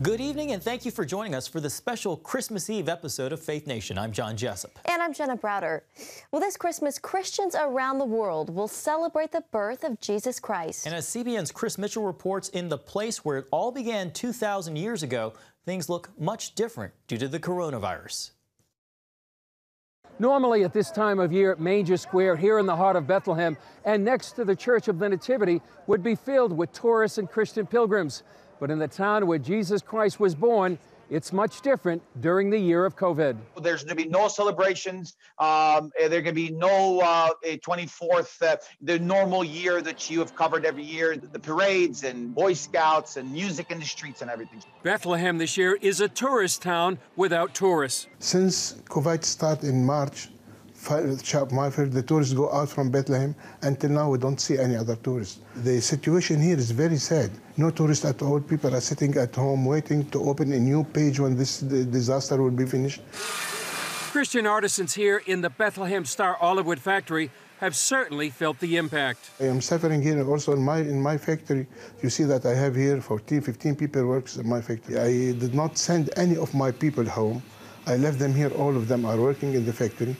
Good evening, and thank you for joining us for the special Christmas Eve episode of Faith Nation. I'm John Jessup. And I'm Jenna Browder. Well, this Christmas, Christians around the world will celebrate the birth of Jesus Christ. And as CBN's Chris Mitchell reports, in the place where it all began 2,000 years ago, things look much different due to the coronavirus. Normally at this time of year, Manger Square here in the heart of Bethlehem and next to the Church of the Nativity would be filled with tourists and Christian pilgrims. But in the town where Jesus Christ was born, it's much different during the year of COVID. There's going to be no celebrations. There going to be no 24th, the normal year that you have covered every year, the parades and Boy Scouts and music in the streets and everything. Bethlehem this year is a tourist town without tourists. Since COVID started in March, the tourists go out from Bethlehem. Until now, we don't see any other tourists. The situation here is very sad. No tourists at all. People are sitting at home waiting to open a new page when this disaster will be finished. Christian artisans here in the Bethlehem Star Olive Wood factory have certainly felt the impact. I am suffering here also in my factory. You see that I have here 14, 15 people works in my factory. I did not send any of my people home. I left them here. All of them are working in the factory,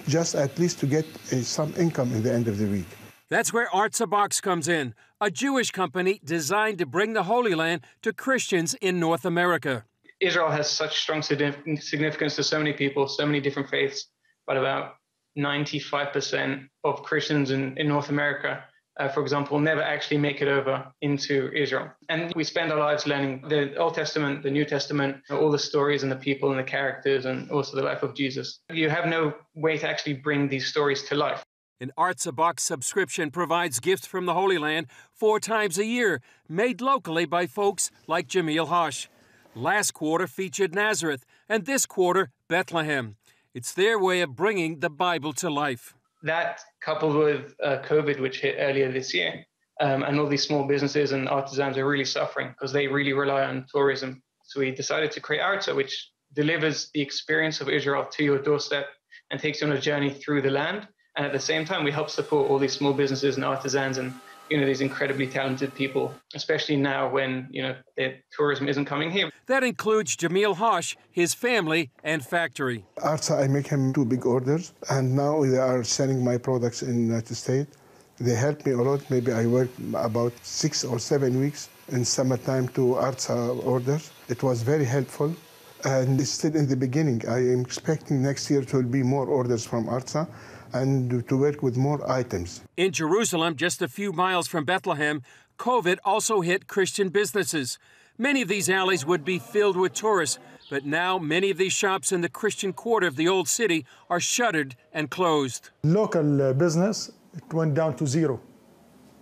just at least to get some income in the end of the week. That's where Arts a Box comes in, a Jewish company designed to bring the Holy Land to Christians in North America. Israel has such strong significance to so many people, so many different faiths, but about 95% of Christians in North America, for example, never actually make it over into Israel. And we spend our lives learning the Old Testament, the New Testament, all the stories and the people and the characters and also the life of Jesus. You have no way to actually bring these stories to life. An Arts a Box subscription provides gifts from the Holy Land 4 times a year, made locally by folks like Jamil Hosh. Last quarter featured Nazareth, and this quarter, Bethlehem. It's their way of bringing the Bible to life. That, coupled with COVID, which hit earlier this year, and all these small businesses and artisans are really suffering because they really rely on tourism. So we decided to create Artsa, which delivers the experience of Israel to your doorstep and takes you on a journey through the land. And at the same time, we help support all these small businesses and artisans and these incredibly talented people, especially now when the tourism isn't coming here. That includes Jamil Hosh, his family, and factory. Artsa, I make him 2 big orders, and now they are selling my products in the United States. They help me a lot. Maybe I work about 6 or 7 weeks in summertime to Artsa orders. It was very helpful, and it's still in the beginning. I am expecting next year to be more orders from Artsa and to work with more items. In Jerusalem, just a few miles from Bethlehem, COVID also hit Christian businesses. Many of these alleys would be filled with tourists, but now many of these shops in the Christian quarter of the old city are shuttered and closed. Local business, it went down to zero.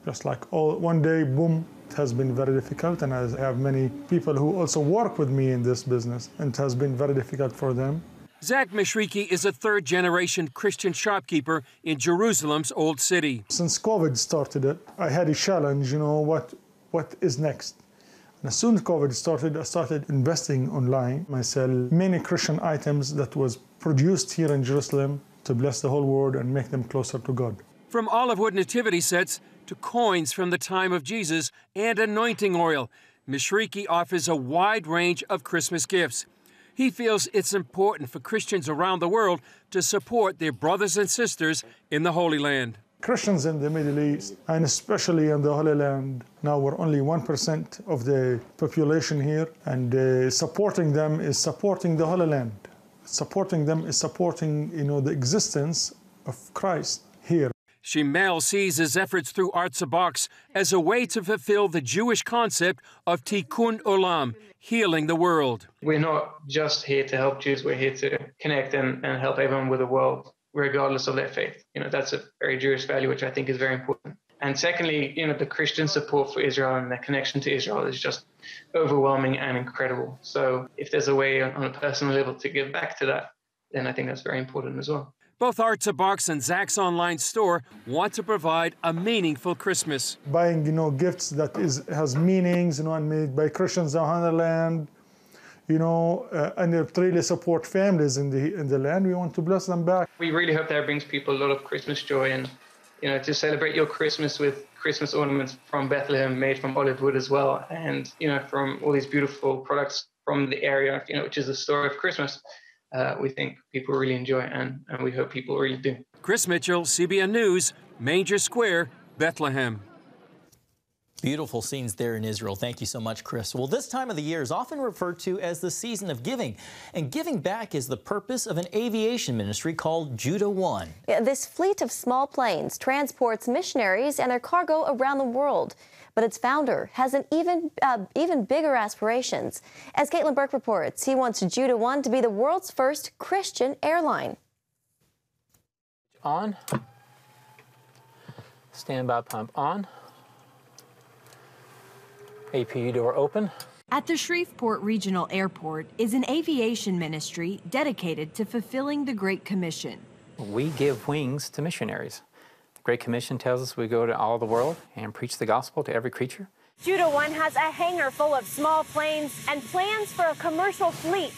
Just like one day, boom, it has been very difficult, and I have many people who also work with me in this business, and it has been very difficult for them. Zach Mishriki is a third-generation Christian shopkeeper in Jerusalem's old city. Since COVID started, I had a challenge, what is next? And as soon as COVID started, I started investing online. I sell many Christian items that was produced here in Jerusalem to bless the whole world and make them closer to God. From olive wood nativity sets to coins from the time of Jesus and anointing oil, Mishriki offers a wide range of Christmas gifts. He feels it's important for Christians around the world to support their brothers and sisters in the Holy Land. Christians in the Middle East, and especially in the Holy Land, now we're only 1% of the population here, and supporting them is supporting the Holy Land. Supporting them is supporting, the existence of Christ here. Shimel sees his efforts through Arts a Box as a way to fulfill the Jewish concept of tikkun olam, healing the world. We're not just here to help Jews, we're here to connect and help everyone with the world, regardless of their faith. That's a very Jewish value, which I think is very important. And secondly, the Christian support for Israel and their connection to Israel is just overwhelming and incredible. So if there's a way on a personal level to give back to that, then I think that's very important as well. Both Arts a Box and Zach's online store want to provide a meaningful Christmas. Buying, gifts that has meanings, and made by Christians on the land, and it really support families in the land. We want to bless them back. We really hope that brings people a lot of Christmas joy, and to celebrate your Christmas with Christmas ornaments from Bethlehem, made from olive wood as well, and from all these beautiful products from the area, which is the story of Christmas, we think people really enjoy it, and we hope people really do. Chris Mitchell, CBN News, Manger Square, Bethlehem. Beautiful scenes there in Israel. Thank you so much, Chris. Well, this time of the year is often referred to as the season of giving. And giving back is the purpose of an aviation ministry called Judah One. Yeah, this fleet of small planes transports missionaries and their cargo around the world. But its founder has an even bigger aspirations. As Caitlin Burke reports, he wants Judah One to be the world's first Christian airline. On. Standby pump on. APU door open. At the Shreveport Regional Airport is an aviation ministry dedicated to fulfilling the Great Commission. We give wings to missionaries. The Great Commission tells us we go to all the world and preach the gospel to every creature. Judah One has a hangar full of small planes and plans for a commercial fleet,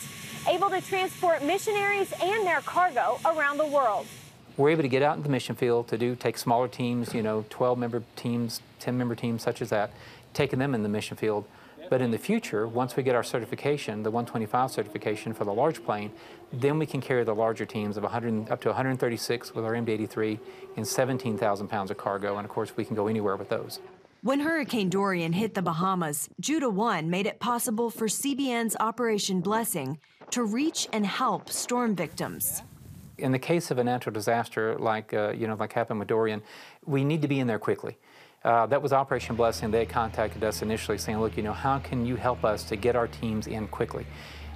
able to transport missionaries and their cargo around the world. We're able to get out in the mission field to take smaller teams, 12-member teams, 10-member teams such as that, taking them in the mission field. But in the future, once we get our certification, the 125 certification for the large plane, then we can carry the larger teams of up to 136 with our MD-83 and 17,000 pounds of cargo. And of course, we can go anywhere with those. When Hurricane Dorian hit the Bahamas, Judah One made it possible for CBN's Operation Blessing to reach and help storm victims. In the case of a natural disaster like happened with Dorian, we need to be in there quickly. That was Operation Blessing. They contacted us initially saying, look, how can you help us to get our teams in quickly?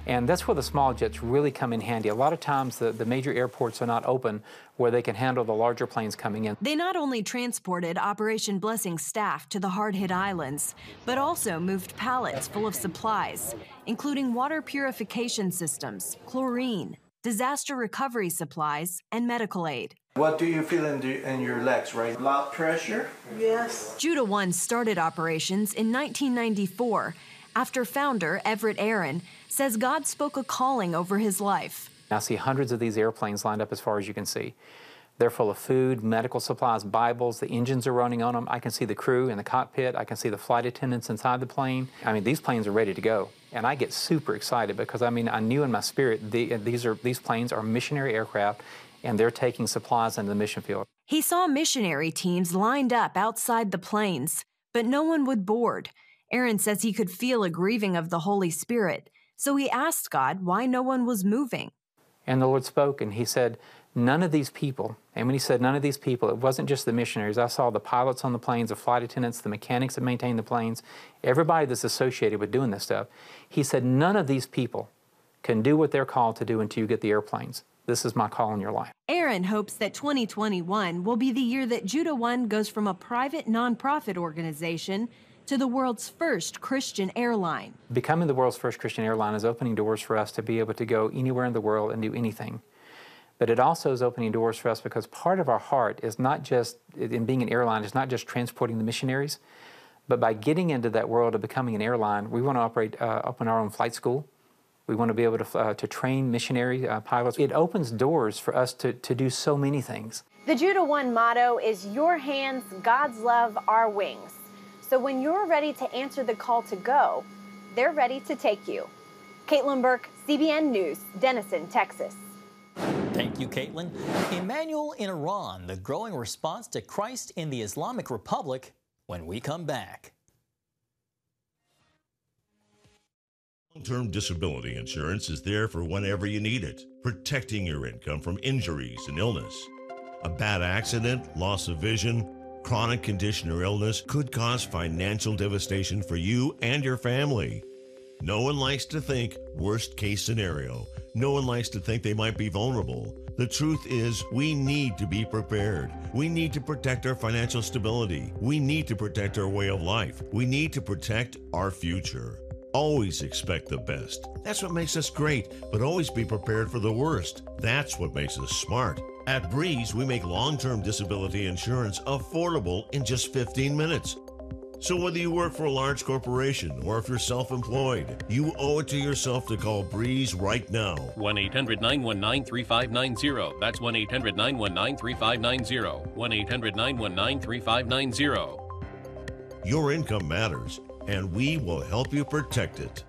And that's where the small jets really come in handy. A lot of times the major airports are not open where they can handle the larger planes coming in. They not only transported Operation Blessing staff to the hard-hit islands, but also moved pallets full of supplies, including water purification systems, chlorine, disaster recovery supplies, and medical aid. What do you feel in your legs, right? Blood pressure? Yes. Judah One started operations in 1994 after founder Everett Aaron says God spoke a calling over his life. I see hundreds of these airplanes lined up as far as you can see. They're full of food, medical supplies, Bibles. The engines are running on them. I can see the crew in the cockpit. I can see the flight attendants inside the plane. These planes are ready to go. And I get super excited because, I knew in my spirit these planes are missionary aircraft, and they're taking supplies into the mission field. He saw missionary teams lined up outside the planes, but no one would board. Aaron says he could feel a grieving of the Holy Spirit, so he asked God why no one was moving. And the Lord spoke, and he said, none of these people, and when he said none of these people, it wasn't just the missionaries. I saw the pilots on the planes, the flight attendants, the mechanics that maintain the planes, everybody that's associated with doing this stuff. He said, none of these people can do what they're called to do until you get the airplanes. This is my call in your life. Aaron hopes that 2021 will be the year that Judah One goes from a private nonprofit organization to the world's first Christian airline. Becoming the world's first Christian airline is opening doors for us to be able to go anywhere in the world and do anything. But it also is opening doors for us because part of our heart is not just, in being an airline, is not just transporting the missionaries, but by getting into that world of becoming an airline, we want to open our own flight school. We want to be able to train missionary pilots. It opens doors for us to do so many things. The Judah One motto is your hands, God's love, our wings. So when you're ready to answer the call to go, they're ready to take you. Caitlin Burke, CBN News, Denison, Texas. Thank you, Caitlin. Emmanuel in Iran, the growing response to Christ in the Islamic Republic, when we come back. Long-term disability insurance is there for whenever you need it, protecting your income from injuries and illness. A bad accident, loss of vision, chronic condition or illness could cause financial devastation for you and your family. No one likes to think worst case scenario. No one likes to think they might be vulnerable. The truth is, we need to be prepared. We need to protect our financial stability. We need to protect our way of life. We need to protect our future. Always expect the best. That's what makes us great, but always be prepared for the worst. That's what makes us smart. At Breeze, we make long-term disability insurance affordable in just 15 minutes. So whether you work for a large corporation or if you're self-employed, you owe it to yourself to call Breeze right now. 1-800-919-3590. That's 1-800-919-3590. 1-800-919-3590. Your income matters, and we will help you protect it.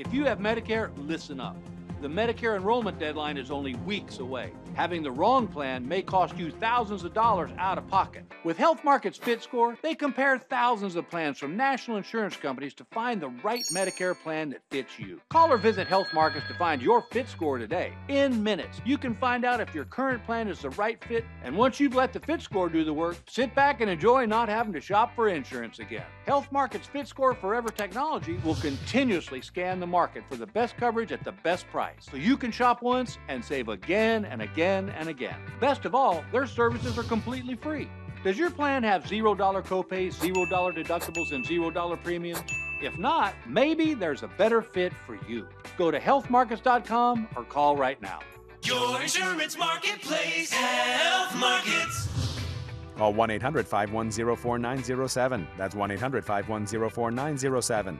If you have Medicare, listen up. The Medicare enrollment deadline is only weeks away. Having the wrong plan may cost you thousands of dollars out of pocket. With Health Market's Fit Score, they compare thousands of plans from national insurance companies to find the right Medicare plan that fits you. Call or visit Health Markets to find your Fit Score today. In minutes, you can find out if your current plan is the right fit, and once you've let the Fit Score do the work, sit back and enjoy not having to shop for insurance again. Health Market's Fit Score Forever technology will continuously scan the market for the best coverage at the best price, so you can shop once and save again and again and again. Best of all, their services are completely free. Does your plan have $0 copays, $0 deductibles, and $0 premiums? If not, maybe there's a better fit for you. Go to healthmarkets.com or call right now. Your insurance marketplace, Health Markets. Call 1-800-510-4907. That's 1-800-510-4907.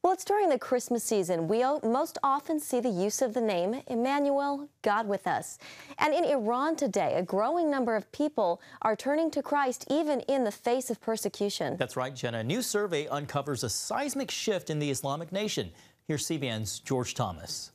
Well, it's during the Christmas season we most often see the use of the name Emmanuel, God with us. And in Iran today, a growing number of people are turning to Christ even in the face of persecution. That's right, Jenna. A new survey uncovers a seismic shift in the Islamic nation. Here's CBN's George Thomas.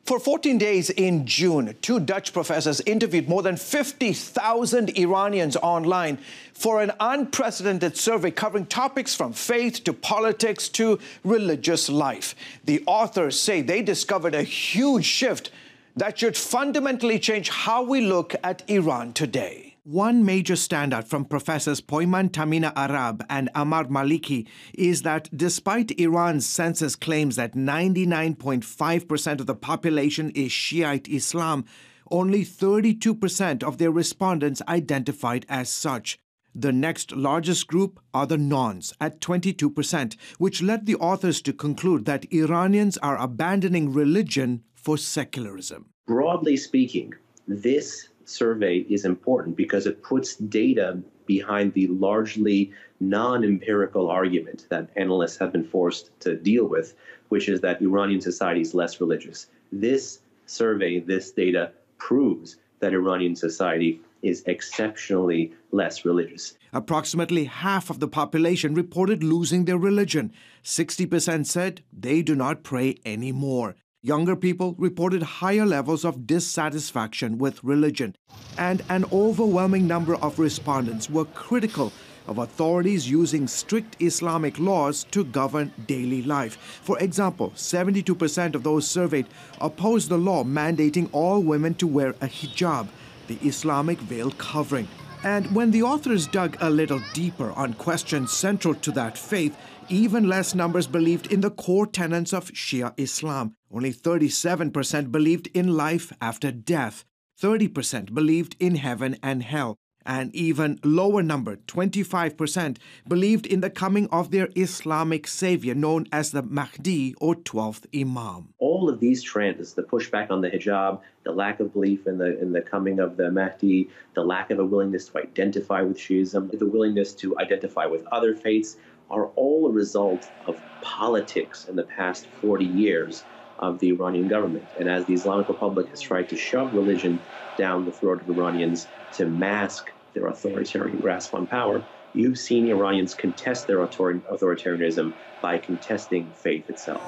For 14 days in June, 2 Dutch professors interviewed more than 50,000 Iranians online for an unprecedented survey covering topics from faith to politics to religious life. The authors say they discovered a huge shift that should fundamentally change how we look at Iran today. One major standout from Professors Poiman Tamina Arab and Amar Maliki is that despite Iran's census claims that 99.5% of the population is Shiite Islam, only 32% of their respondents identified as such. The next largest group are the nones at 22%, which led the authors to conclude that Iranians are abandoning religion for secularism. Broadly speaking, this survey is important because it puts data behind the largely non-empirical argument that analysts have been forced to deal with, which is that Iranian society is less religious. This survey, this data, proves that Iranian society is exceptionally less religious. Approximately half of the population reported losing their religion. 60% said they do not pray anymore. Younger people reported higher levels of dissatisfaction with religion, and an overwhelming number of respondents were critical of authorities using strict Islamic laws to govern daily life. For example, 72% of those surveyed opposed the law mandating all women to wear a hijab, the Islamic veil covering. And when the authors dug a little deeper on questions central to that faith, even less numbers believed in the core tenets of Shia Islam. Only 37% believed in life after death. 30% believed in heaven and hell. An even lower number, 25%, believed in the coming of their Islamic savior known as the Mahdi or 12th Imam. All of these trends, the pushback on the hijab, the lack of belief in the coming of the Mahdi, the lack of a willingness to identify with Shiism, the willingness to identify with other faiths, are all a result of politics in the past 40 years of the Iranian government. And as the Islamic Republic has tried to shove religion down the throat of Iranians to mask their authoritarian grasp on power, you've seen Iranians contest their authoritarianism by contesting faith itself.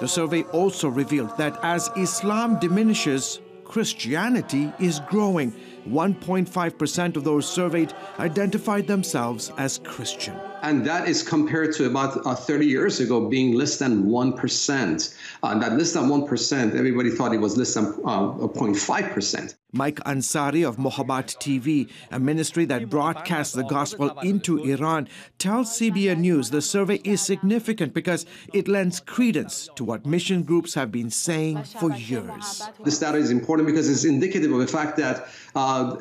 The survey also revealed that as Islam diminishes, Christianity is growing. 1.5% of those surveyed identified themselves as Christian. And that is compared to about 30 years ago being less than 1%. That less than 1%, everybody thought it was less than 0.5%. Mike Ansari of Mohabbat TV, a ministry that broadcasts the gospel into Iran, tells CBN News the survey is significant because it lends credence to what mission groups have been saying for years. This data is important because it's indicative of the fact that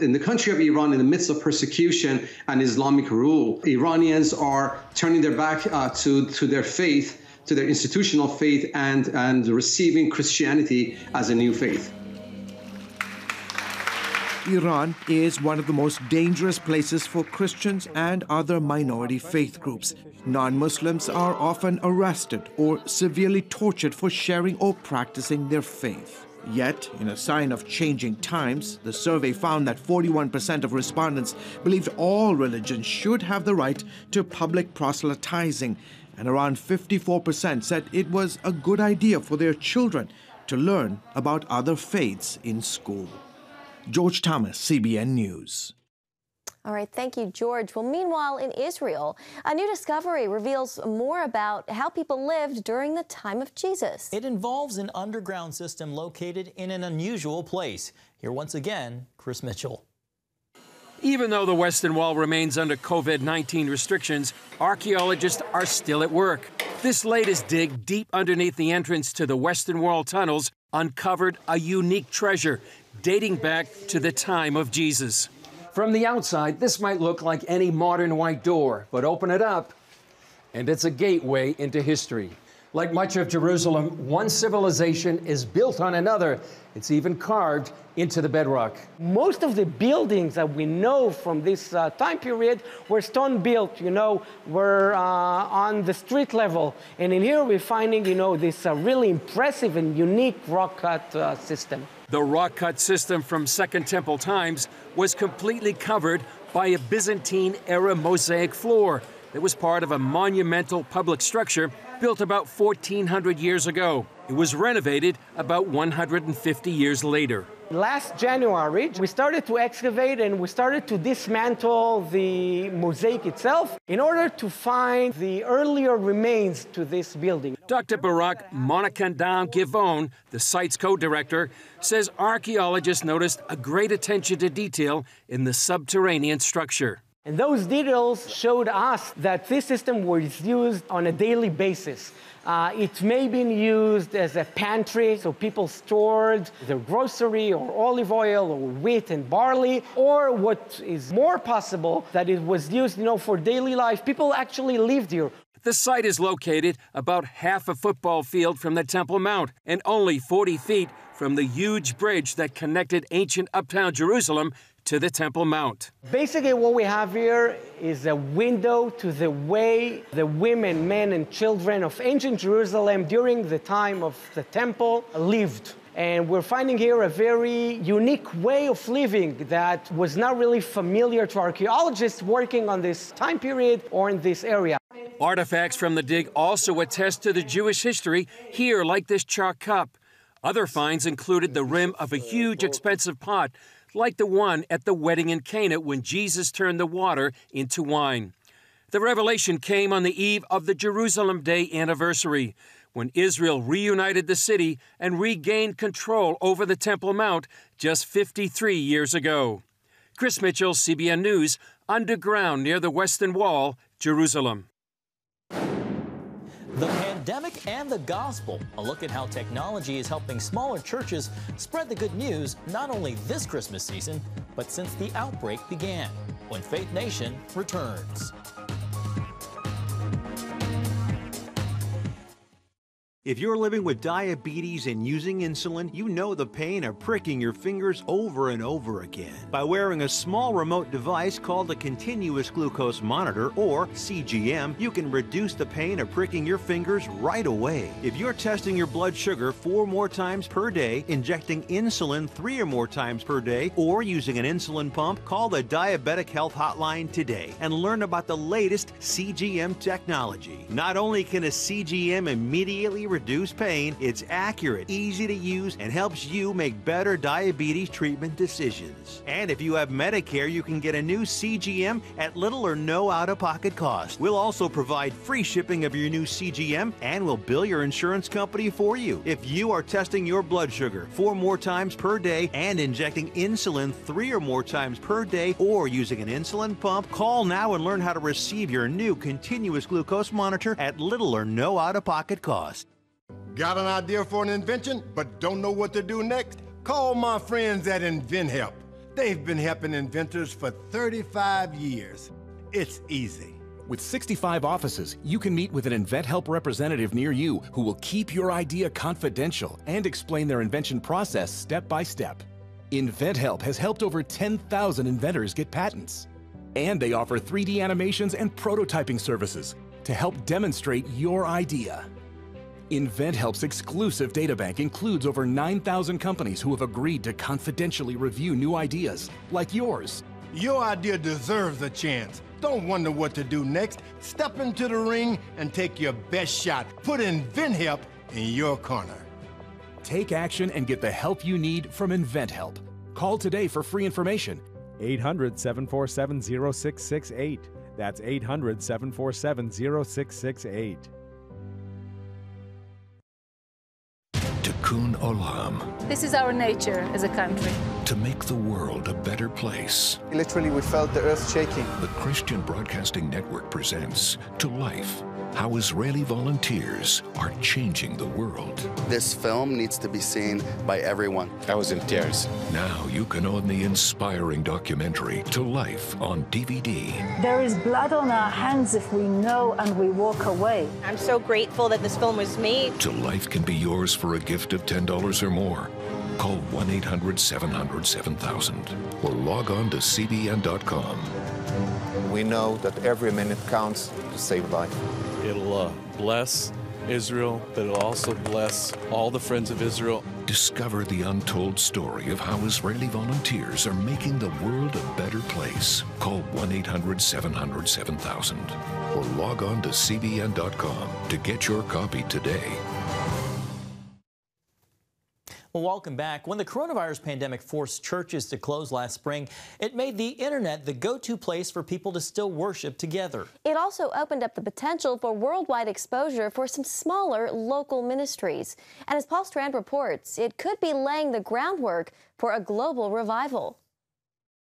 in the country of Iran, in the midst of persecution and Islamic rule, Iranians are turning their back to their faith, to their institutional faith, and receiving Christianity as a new faith. Iran is one of the most dangerous places for Christians and other minority faith groups. Non-Muslims are often arrested or severely tortured for sharing or practicing their faith. Yet, in a sign of changing times, the survey found that 41% of respondents believed all religions should have the right to public proselytizing, and around 54% said it was a good idea for their children to learn about other faiths in school. George Thomas, CBN News. All right, thank you, George. Well, meanwhile, in Israel, a new discovery reveals more about how people lived during the time of Jesus. It involves an underground system located in an unusual place. Here once again, Chris Mitchell. Even though the Western Wall remains under COVID-19 restrictions, archaeologists are still at work. This latest dig deep underneath the entrance to the Western Wall tunnels uncovered a unique treasure dating back to the time of Jesus. From the outside, this might look like any modern white door, but open it up, and it's a gateway into history. Like much of Jerusalem, one civilization is built on another. It's even carved into the bedrock. Most of the buildings that we know from this time period were stone built, were on the street level. And in here we're finding, this really impressive and unique rock cut system. The rock cut system from Second Temple times was completely covered by a Byzantine-era mosaic floor that was part of a monumental public structure built about 1,400 years ago. It was renovated about 150 years later. Last January, we started to excavate and we started to dismantle the mosaic itself in order to find the earlier remains to this building. Dr. Barak Monakandam Givon, the site's co-director, says archaeologists noticed a great attention to detail in the subterranean structure. And those details showed us that this system was used on a daily basis. It may have been used as a pantry, so people stored their grocery or olive oil or wheat and barley, or what is more possible, that it was used, for daily life. People actually lived here. The site is located about half a football field from the Temple Mount and only 40 feet from the huge bridge that connected ancient uptown Jerusalem to the Temple Mount. Basically, what we have here is a window to the way the women, men, and children of ancient Jerusalem during the time of the temple lived. And we're finding here a very unique way of living that was not really familiar to archaeologists working on this time period or in this area. Artifacts from the dig also attest to the Jewish history here, like this chalk cup. Other finds included the rim of a huge, expensive pot, like the one at the wedding in Cana when Jesus turned the water into wine. The revelation came on the eve of the Jerusalem Day anniversary, when Israel reunited the city and regained control over the Temple Mount just 53 years ago. Chris Mitchell, CBN News, underground near the Western Wall, Jerusalem. The pandemic and the gospel. A look at how technology is helping smaller churches spread the good news not only this Christmas season, but since the outbreak began. When Faith Nation returns. If you're living with diabetes and using insulin, you know the pain of pricking your fingers over and over again. By wearing a small remote device called a continuous glucose monitor, or CGM, you can reduce the pain of pricking your fingers right away. If you're testing your blood sugar 4 more times per day, injecting insulin 3 or more times per day, or using an insulin pump, call the Diabetic Health Hotline today and learn about the latest CGM technology. Not only can a CGM immediately reduce pain, it's accurate, easy to use, and helps you make better diabetes treatment decisions. And if you have Medicare, you can get a new CGM at little or no out-of-pocket cost. We'll also provide free shipping of your new CGM, and we'll bill your insurance company for you. If you are testing your blood sugar 4 more times per day and injecting insulin 3 or more times per day, or using an insulin pump, call now and learn how to receive your new continuous glucose monitor at little or no out-of-pocket cost. Got an idea for an invention, but don't know what to do next? Call my friends at InventHelp. They've been helping inventors for 35 years. It's easy. With 65 offices, you can meet with an InventHelp representative near you who will keep your idea confidential and explain their invention process step by step. InventHelp has helped over 10,000 inventors get patents. And they offer 3D animations and prototyping services to help demonstrate your idea. InventHelp's exclusive databank includes over 9,000 companies who have agreed to confidentially review new ideas, like yours. Your idea deserves a chance. Don't wonder what to do next. Step into the ring and take your best shot. Put InventHelp in your corner. Take action and get the help you need from InventHelp. Call today for free information. 800-747-0668. That's 800-747-0668. Tikkun Olam. This is our nature as a country. To make the world a better place. Literally, we felt the earth shaking. The Christian Broadcasting Network presents To Life, how Israeli volunteers are changing the world. This film needs to be seen by everyone. I was in tears. Now you can own the inspiring documentary To Life on DVD. There is blood on our hands if we know and we walk away. I'm so grateful that this film was made. To Life can be yours for a gift of $10 or more. Call 1-800-700-7000 or log on to cbn.com. We know that every minute counts to save life. It'll bless Israel, but it'll also bless all the friends of Israel. Discover the untold story of how Israeli volunteers are making the world a better place. Call 1-800-700-7000 or log on to cbn.com to get your copy today. Well, welcome back. When the coronavirus pandemic forced churches to close last spring, it made the internet the go-to place for people to still worship together. It also opened up the potential for worldwide exposure for some smaller local ministries. And as Paul Strand reports, it could be laying the groundwork for a global revival.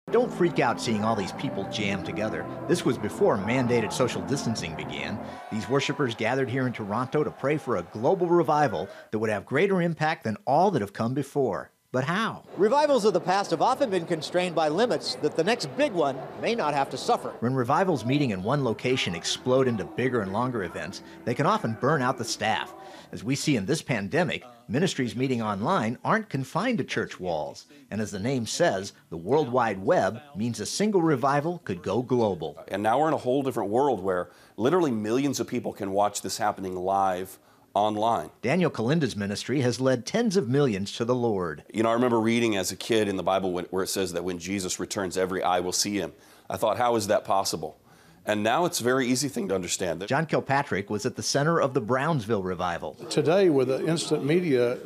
Don't freak out seeing all these people jammed together. This was before mandated social distancing began. These worshipers gathered here in Toronto to pray for a global revival that would have greater impact than all that have come before. But how? Revivals of the past have often been constrained by limits that the next big one may not have to suffer. When revivals meeting in one location explode into bigger and longer events, they can often burn out the staff. As we see in this pandemic, ministries meeting online aren't confined to church walls. And as the name says, the World Wide Web means a single revival could go global. And now we're in a whole different world where literally millions of people can watch this happening live online. Daniel Kalinda's ministry has led tens of millions to the Lord. You know, I remember reading as a kid in the Bible where it says that when Jesus returns, every eye will see him. I thought, how is that possible? And now it's a very easy thing to understand. John Kilpatrick was at the center of the Brownsville revival. Today, with the instant media,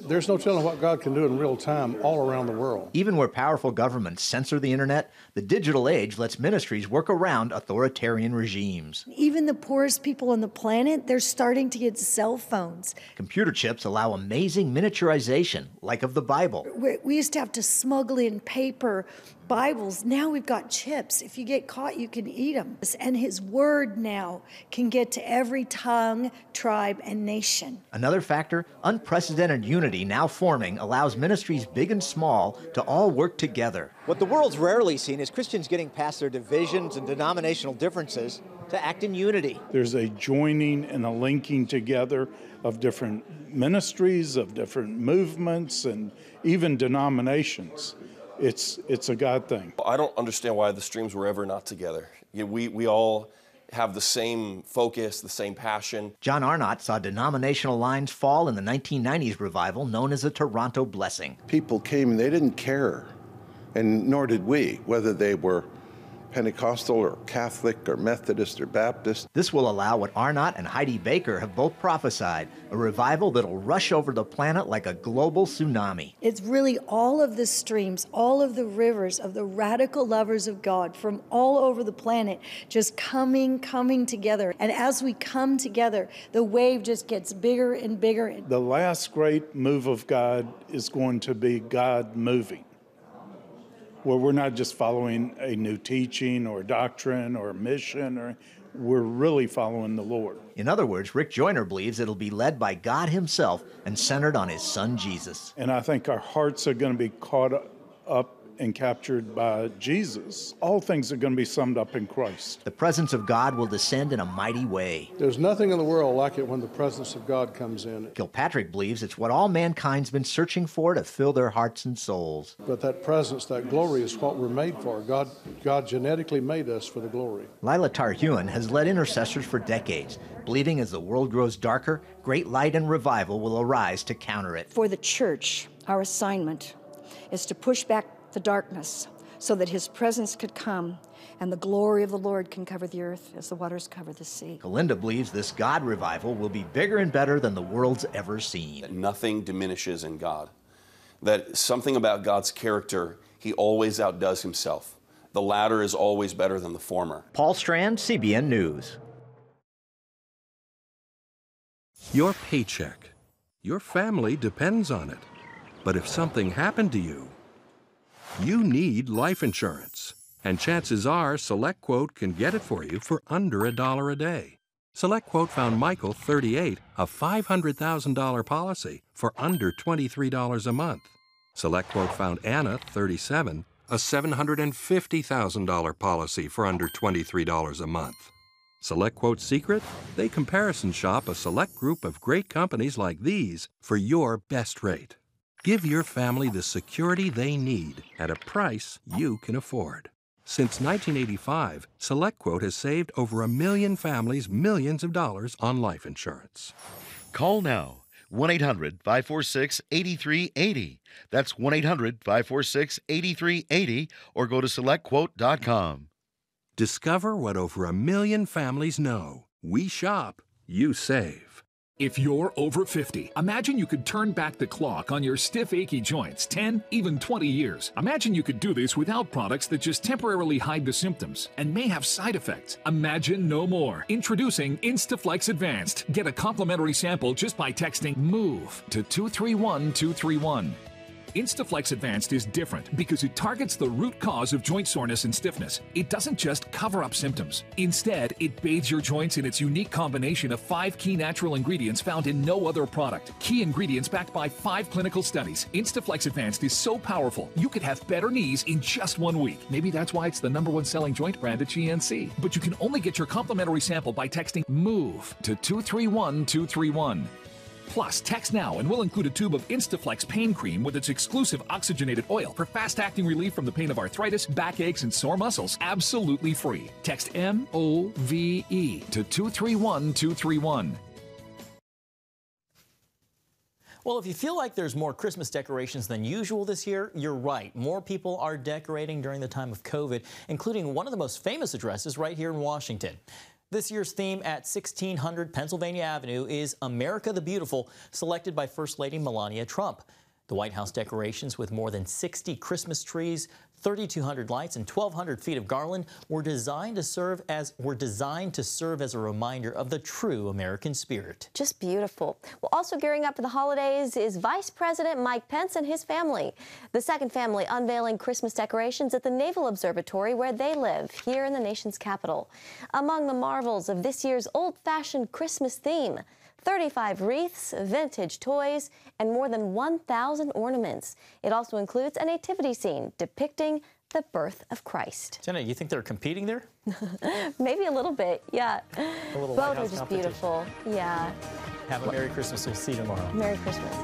there's no telling what God can do in real time all around the world. Even where powerful governments censor the internet, the digital age lets ministries work around authoritarian regimes. Even the poorest people on the planet, they're starting to get cell phones. Computer chips allow amazing miniaturization, like of the Bible. We used to have to smuggle in paper Bibles. Now we've got chips. If you get caught, you can eat them. And his word now can get to every tongue, tribe, and nation. Another factor, unprecedented unity now forming allows ministries big and small to all work together. What the world's rarely seen is Christians getting past their divisions and denominational differences to act in unity. There's a joining and a linking together of different ministries, of different movements, and even denominations. It's a God thing. I don't understand why the streams were ever not together. We all have the same focus, the same passion. John Arnott saw denominational lines fall in the 1990s revival known as the Toronto Blessing. People came and they didn't care, and nor did we, whether they were Pentecostal or Catholic or Methodist or Baptist. This will allow what Arnott and Heidi Baker have both prophesied, a revival that'll rush over the planet like a global tsunami. It's really all of the streams, all of the rivers of the radical lovers of God from all over the planet just coming together. And as we come together, the wave just gets bigger and bigger. The last great move of God is going to be God moving, where we're not just following a new teaching or doctrine or mission, we're really following the Lord. In other words, Rick Joyner believes it'll be led by God himself and centered on his son Jesus. And I think our hearts are going to be caught up and captured by Jesus. All things are going to be summed up in Christ. The presence of God will descend in a mighty way. There's nothing in the world like it when the presence of God comes in. Kilpatrick believes it's what all mankind's been searching for to fill their hearts and souls. But that presence, that glory is what we're made for. God genetically made us for the glory. Lila Tarhuan has led intercessors for decades, believing as the world grows darker, great light and revival will arise to counter it. For the church, our assignment is to push back the darkness so that his presence could come and the glory of the Lord can cover the earth as the waters cover the sea. Galinda believes this God revival will be bigger and better than the world's ever seen. That nothing diminishes in God. That something about God's character, he always outdoes himself. The latter is always better than the former. Paul Strand, CBN News. Your paycheck. Your family depends on it. But if something happened to you, you need life insurance. And chances are SelectQuote can get it for you for under $1 a day. SelectQuote found Michael, 38, a $500,000 policy for under $23 a month. SelectQuote found Anna, 37, a $750,000 policy for under $23 a month. SelectQuote's secret? They comparison shop a select group of great companies like these for your best rate. Give your family the security they need at a price you can afford. Since 1985, SelectQuote has saved over 1 million families millions of dollars on life insurance. Call now. 1-800-546-8380. That's 1-800-546-8380 or go to selectquote.com. Discover what over 1 million families know. We shop, you save. If you're over 50, imagine you could turn back the clock on your stiff, achy joints 10, even 20 years. Imagine you could do this without products that just temporarily hide the symptoms and may have side effects. Imagine no more. Introducing Instaflex Advanced. Get a complimentary sample just by texting MOVE to 231231. Instaflex Advanced is different because it targets the root cause of joint soreness and stiffness. It doesn't just cover up symptoms. Instead, it bathes your joints in its unique combination of 5 key natural ingredients found in no other product. Key ingredients backed by 5 clinical studies. Instaflex Advanced is so powerful, you could have better knees in just 1 week. Maybe that's why it's the #1 selling joint brand at GNC. But you can only get your complimentary sample by texting MOVE to 231231. Plus, text now and we'll include a tube of Instaflex pain cream with its exclusive oxygenated oil for fast-acting relief from the pain of arthritis, backaches, and sore muscles, absolutely free. Text MOVE to 231231. Well, if you feel like there's more Christmas decorations than usual this year, you're right. More people are decorating during the time of COVID, including one of the most famous addresses right here in Washington. This year's theme at 1600 Pennsylvania Avenue is America the Beautiful, selected by First Lady Melania Trump. The White House decorations with more than 60 Christmas trees, 3,200 lights, and 1,200 feet of garland were designed to serve as a reminder of the true American spirit. Just beautiful. Well, also gearing up for the holidays is Vice President Mike Pence and his family. The second family unveiling Christmas decorations at the Naval Observatory where they live, here in the nation's capital. Among the marvels of this year's old-fashioned Christmas theme, 35 wreaths, vintage toys, and more than 1,000 ornaments. It also includes a nativity scene depicting the birth of Christ. Jenna, you think they're competing there? Maybe a little bit, yeah. A little Both are just beautiful, yeah. Have a Merry Christmas. We'll see you tomorrow. Merry Christmas.